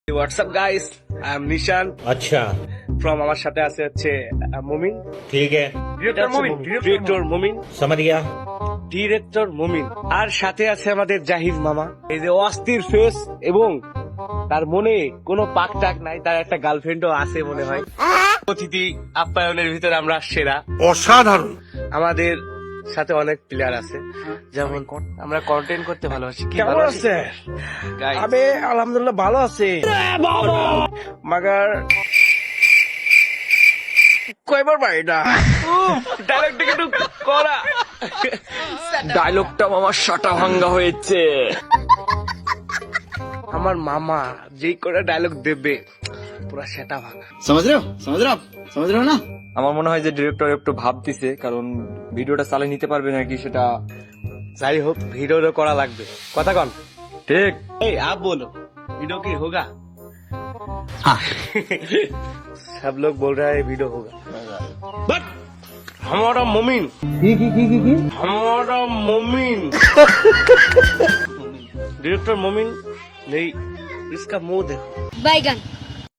WhatsApp guys, I am নিশান। अच्छा from আমার সাথে আছে হচ্ছে মুমিন। ठीक है ডিরেক্টর মুমিন, समझ गया। ডিরেক্টর মুমিন। আর সাথে আছে আমাদের জাহিদ মামা। এই যে অস্থির ফেস এবং তার মনে কোনো পাক টাক নাই, তার একটা গার্লফ্রেন্ডও আছে মনে হয়। অতিথি আপ্যায়নের ভিতরে আমরা সেরা। অসাধারণ। আমাদের সাথে অনেক প্লেয়ার আছে, যেমন আমরা কন্টেন্ট করতে ভালোবাসি। কি কেমন ভালো আছে? Guys, আমি আলহামদুলিল্লাহ ভালো আছি। মাগার কয়বার বাড়িটা ডায়লগটা কিন্তু করা। ডায়লগটা আমার শাটা ভাঙ্গা হয়েছে। আমার মামা যেই করে ডায়লগ দেবে পুরা সেটা ভাঙা। समझ रहे हो समझ रहे हो ना। আমার মনে হয় যে ডিরেক্টর একটু ভাবতেছে, কারণ ভিডিওটা চালিয়ে নিতে পারবে নাকি সেটা। যাই হোক, ভিডিও করা লাগবে। কথা কন ঠিক এই आप बोलो वीडियो की होगा? हाँ। सब लोग बोल रहा है वीडियो होगा, बट हमारा मोमिन हमारा मोमिन डायरेक्टर मोमिन नहीं, इसका मुंह देखो। बैगन